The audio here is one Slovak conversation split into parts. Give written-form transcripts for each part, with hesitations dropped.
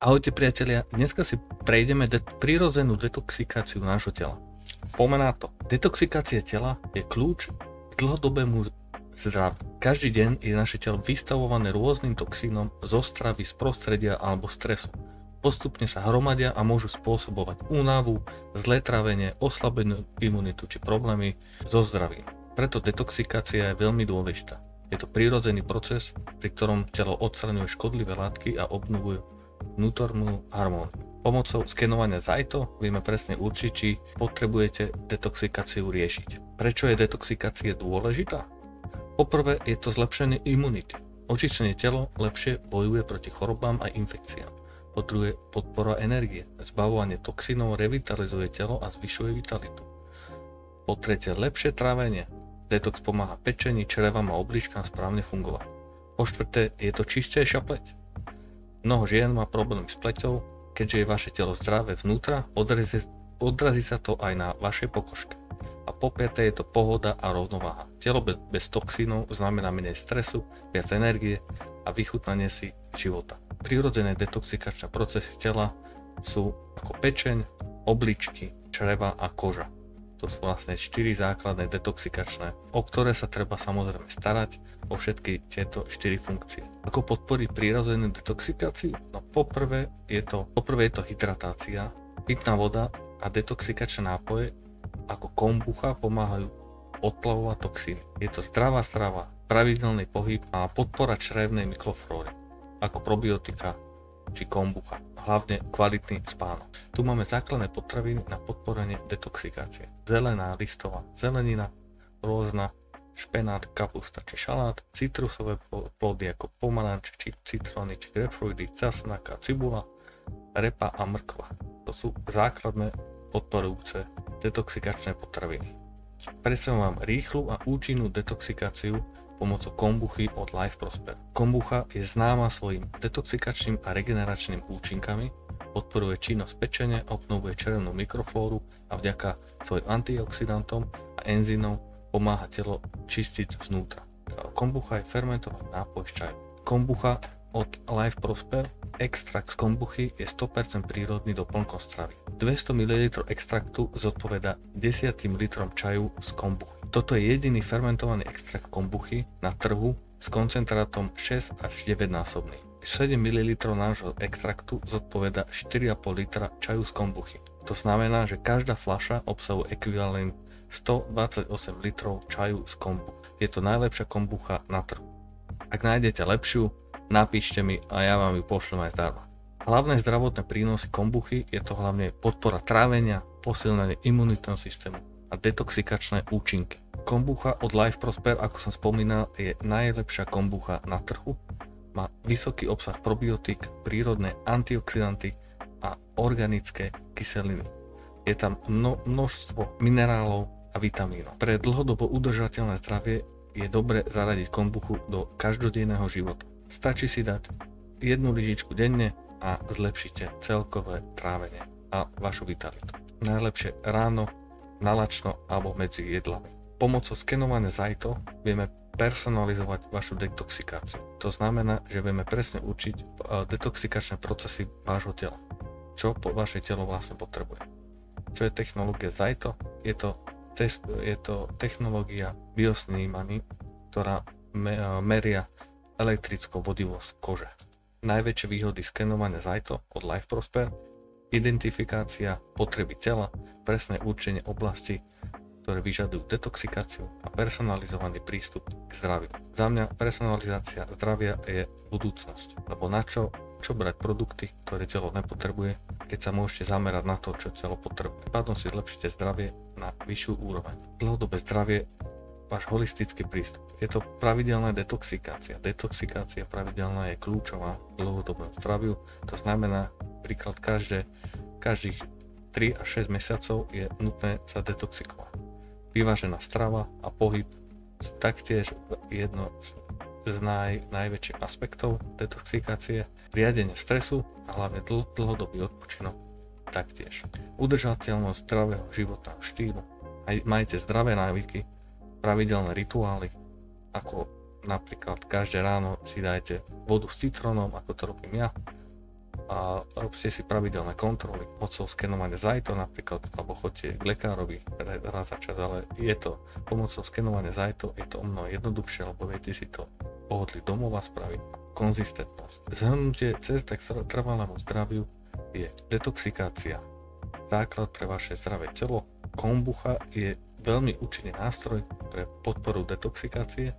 Ahojte priatelia, dneska si prejdeme prirodzenú detoxikáciu nášho tela. Pomená to. Detoxikácia tela je kľúč k dlhodobému zdraviu. Každý deň je naše telo vystavované rôznym toxínom zo stravy, z prostredia alebo stresu. Postupne sa hromadia a môžu spôsobovať únavu, zlé trávenie, oslabenú imunitu či problémy so zdravím. Preto detoxikácia je veľmi dôležitá. Je to prirodzený proces, pri ktorom telo odstraňuje škodlivé látky a obnovuje vnútornú harmóniu. Pomocou skenovania Zaito vieme presne určiť, či potrebujete detoxikáciu riešiť. Prečo je detoxikácia dôležitá? Poprvé je to zlepšenie imunity. Očistenie telo lepšie bojuje proti chorobám a infekciám. Po druhé, podpora energie. Zbavovanie toxínov revitalizuje telo a zvyšuje vitalitu. Po tretie, lepšie trávenie. Detox pomáha pečení, črevám a obličkám správne fungovať. Po štvrté, je to čistejšia pleť. Mnoho žien má problém s pleťou, keďže je vaše telo zdravé vnútra, odrazí sa to aj na vašej pokožke. A po piaté je to pohoda a rovnováha. Telo bez toxínov znamená menej stresu, viac energie a vychutnanie si života. Prirodzené detoxikačné procesy tela sú ako pečeň, obličky, čreva a koža. To sú vlastne 4 základné detoxikačné, o ktoré sa treba samozrejme starať o všetky tieto 4 funkcie. Ako podporiť prirodzenú detoxikáciu? No poprvé je to hydratácia, pitná voda a detoxikačné nápoje ako kombucha pomáhajú odplavovať toxíny. Je to zdravá strava, pravidelný pohyb a podpora črevnej mikroflóry ako probiotika či kombucha, hlavne kvalitný spánok. Tu máme základné potraviny na podporenie detoxikácie. Zelená listová zelenina, rôzna, špenát, kapusta či šalát, citrusové plody ako pomaranče či citróny či grapefruity, casnak a cibula, repa a mrkva. To sú základné podporujúce detoxikačné potraviny. Predstavím vám rýchlu a účinnú detoxikáciu pomocou kombuchy od Life Prosper. Kombucha je známa svojim detoxikačným a regeneračným účinkami, podporuje činnosť pečene, obnovuje črevnú mikroflóru a vďaka svojim antioxidantom a enzymom pomáha telo čistiť znútra. Kombucha je fermentovaný nápoj z čaju. Kombucha od Life Prosper, extrakt z kombuchy je 100% prírodný doplnkom stravy. 200 ml extraktu zodpoveda 10 litrom čaju z kombuchy. Toto je jediný fermentovaný extrakt kombuchy na trhu s koncentrátom 6 až 9 násobný. 7 ml nášho extraktu zodpoveda 4,5 litra čaju z kombuchy. To znamená, že každá fľaša obsahuje ekvivalent 128 litrov čaju z kombuchy. Je to najlepšia kombucha na trhu. Ak nájdete lepšiu, napíšte mi a ja vám ju pošlem aj zdarma. Hlavné zdravotné prínosy kombuchy je to hlavne podpora trávenia, posilnenie imunitného systému a detoxikačné účinky. Kombucha od Life Prosper, ako som spomínal, je najlepšia kombucha na trhu. Má vysoký obsah probiotík, prírodné antioxidanty a organické kyseliny. Je tam množstvo minerálov a vitamínov. Pre dlhodobo udržateľné zdravie je dobre zaradiť kombuchu do každodenného života. Stačí si dať jednu lyžičku denne a zlepšíte celkové trávenie a vašu vitalitu. Najlepšie ráno, nalačno alebo medzi jedlami. Pomocou skenovania Zaito vieme personalizovať vašu detoxikáciu. To znamená, že vieme presne určiť detoxikačné procesy vášho tela. Čo vaše telo vlastne potrebuje. Čo je technológia Zaito? Je to technológia biosnímaní, ktorá meria elektrickú vodivosť kože. Najväčšie výhody skenovania Zaito od Life Prosper: identifikácia potreby tela, presné určenie oblasti, ktoré vyžadujú detoxikáciu a personalizovaný prístup k zdraviu. Za mňa personalizácia zdravia je budúcnosť, lebo na čo brať produkty, ktoré telo nepotrebuje, keď sa môžete zamerať na to, čo telo potrebuje. Pádom si zlepšíte zdravie na vyššiu úroveň. Dlhodobé zdravie, váš holistický prístup. Je to pravidelná detoxikácia. Detoxikácia pravidelná je kľúčová k dlhodobému zdraviu. To znamená, príklad každých 3 až 6 mesiacov je nutné sa detoxikovať. Vyvážená strava a pohyb sú taktiež jedno z najväčších aspektov detoxikácie. Riadenie stresu a hlavne dlhodobý odpočinok taktiež. Udržateľnosť zdravého životného štýlu. Majte zdravé návyky, pravidelné rituály, ako napríklad každé ráno si dajte vodu s citrónom, ako to robím ja, a robte si pravidelné kontroly mocou skenovania zajto napríklad, alebo choďte k lekárovi raz za čas, ale je to pomocou skenovania zajto, je to o mnoho jednoduchšie, lebo viete si to pohodlí domova spraviť. Konzistentnosť. Zhrnutie cesta k trvalému zdraviu je detoxikácia, základ pre vaše zdravé telo. Kombucha je veľmi účinný nástroj pre podporu detoxikácie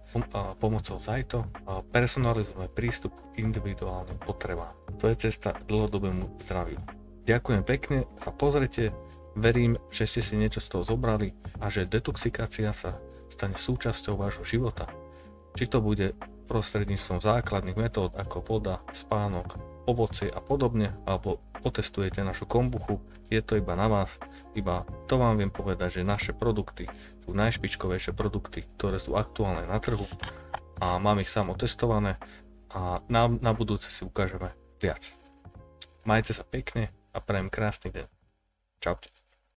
pomocou zajto a personalizujeme prístup k individuálnym potrebám. To je cesta k dlhodobému zdraviu. Ďakujem pekne za pozretie, verím, že ste si niečo z toho zobrali a že detoxikácia sa stane súčasťou vášho života. Či to bude prostredníctvom základných metód ako voda, spánok, ovocie a podobne, alebo otestujete našu kombuchu, je to iba na vás. Iba to vám viem povedať, že naše produkty sú najšpičkovejšie produkty, ktoré sú aktuálne na trhu a mám ich sám otestované a na budúce si ukážeme viac. Majte sa pekne a prajem krásny deň. Čaute.